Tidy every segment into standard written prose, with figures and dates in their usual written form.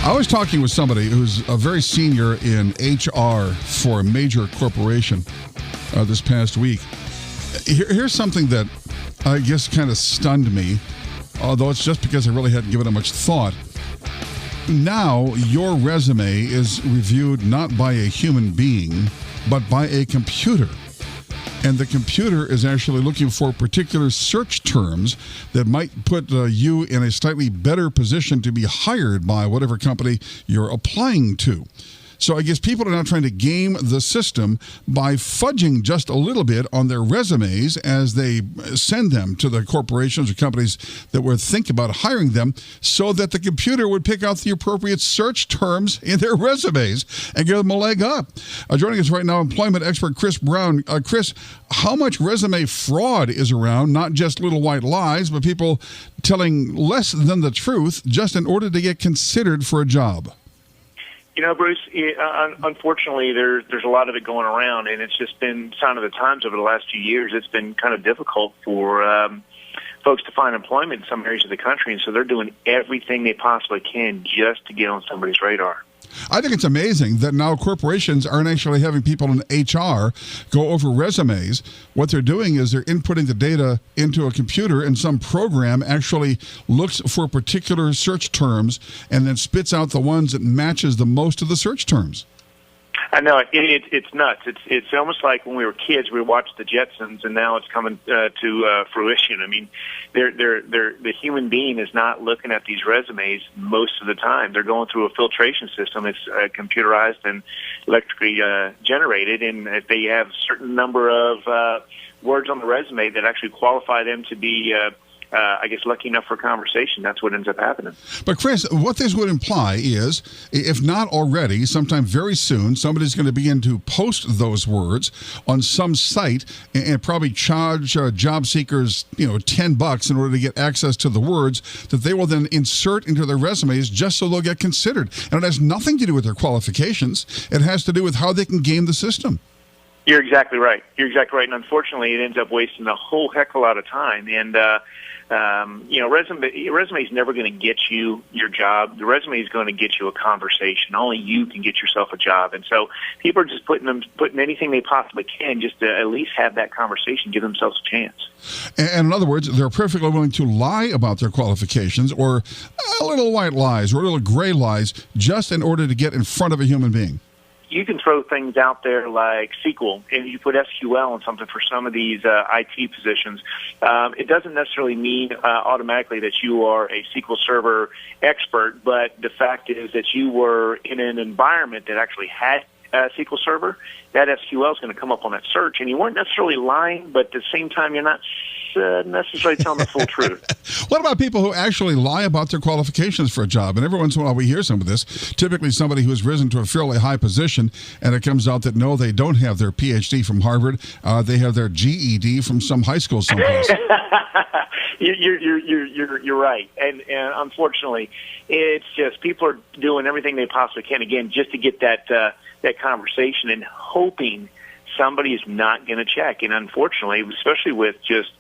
I was talking with somebody who's a very senior in HR for a major corporation this past week. Here's something that I guess kind of stunned me, although it's just because I really hadn't given it much thought. Now, your resume is reviewed not by a human being, but by a computer. And the computer is actually looking for particular search terms that might put you in a slightly better position to be hired by whatever company you're applying to. So I guess people are now trying to game the system by fudging just a little bit on their resumes as they send them to the corporations or companies that would think about hiring them, so that the computer would pick out the appropriate search terms in their resumes and give them a leg up. Joining us right now, employment expert Chris Brown. Chris, how much resume fraud is around, not just little white lies, but people telling less than the truth just in order to get considered for a job? You know, Bruce, unfortunately, there's a lot of it going around, and it's just been sign of the times over the last few years. It's been kind of difficult for folks to find employment in some areas of the country, and so they're doing everything they possibly can just to get on somebody's radar. I think it's amazing that now corporations aren't actually having people in HR go over resumes. What they're doing is they're inputting the data into a computer, and some program actually looks for particular search terms and then spits out the ones that matches the most of the search terms. I know it's nuts. It's almost like when we were kids, we watched the Jetsons, and now it's coming to fruition. I mean, the human being is not looking at these resumes most of the time. They're going through a filtration system. It's computerized and electrically generated, and if they have a certain number of words on the resume that actually qualify them to be I guess, lucky enough for a conversation, that's what ends up happening. But, Chris, what this would imply is, if not already, sometime very soon, somebody's going to begin to post those words on some site and probably charge job seekers, $10 in order to get access to the words that they will then insert into their resumes just so they'll get considered. And it has nothing to do with their qualifications. It has to do with how they can game the system. You're exactly right. And unfortunately, it ends up wasting a whole heck of a lot of time. And resume is never going to get you your job. The resume is going to get you a conversation. Only you can get yourself a job. And so people are just putting anything they possibly can just to at least have that conversation, give themselves a chance. And in other words, they're perfectly willing to lie about their qualifications, or little white lies or little gray lies, just in order to get in front of a human being. You can throw things out there like SQL, and you put SQL on something for some of these IT positions. It doesn't necessarily mean automatically that you are a SQL Server expert, but the fact is that you were in an environment that actually had SQL Server. That SQL is going to come up on that search, and you weren't necessarily lying, but at the same time, you're not necessarily telling the full truth. What about people who actually lie about their qualifications for a job? And every once in a while we hear some of this, typically somebody who has risen to a fairly high position, and it comes out that no, they don't have their PhD from Harvard, they have their GED from some high school someplace. You're right, and unfortunately, it's just people are doing everything they possibly can, again, just to get that conversation and hoping somebody is not going to check. And unfortunately, especially with just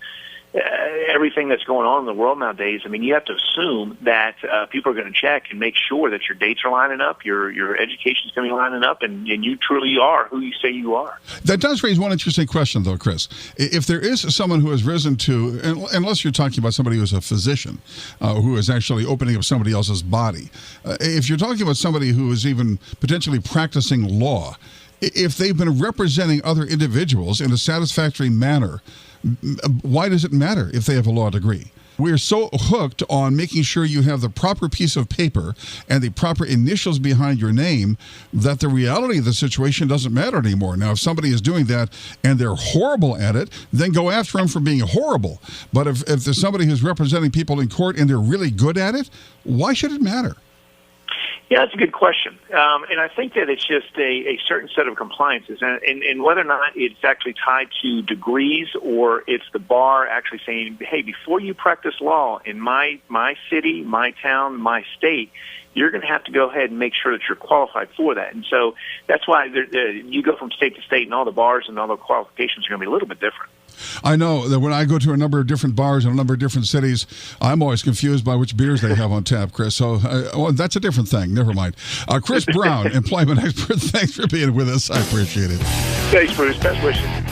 everything that's going on in the world nowadays, I mean, you have to assume that people are going to check and make sure that your dates are lining up, your education is going to be lining up, and you truly are who you say you are. That does raise one interesting question, though, Chris. If there is someone who has risen to, unless you're talking about somebody who's a physician, who is actually opening up somebody else's body, if you're talking about somebody who is even potentially practicing law, if they've been representing other individuals in a satisfactory manner, why does it matter if they have a law degree? We're so hooked on making sure you have the proper piece of paper and the proper initials behind your name that the reality of the situation doesn't matter anymore. Now, if somebody is doing that and they're horrible at it, then go after them for being horrible. But if there's somebody who's representing people in court and they're really good at it, why should it matter? Yeah, that's a good question. And I think that it's just a certain set of compliances. And whether or not it's actually tied to degrees or it's the bar actually saying, hey, before you practice law in my city, my town, my state, you're going to have to go ahead and make sure that you're qualified for that. And so that's why you go from state to state, and all the bars and all the qualifications are going to be a little bit different. I know that when I go to a number of different bars in a number of different cities, I'm always confused by which beers they have on tap, Chris. So well, that's a different thing. Never mind. Chris Brown, employment expert, thanks for being with us. I appreciate it. Thanks, Bruce. Best wishes.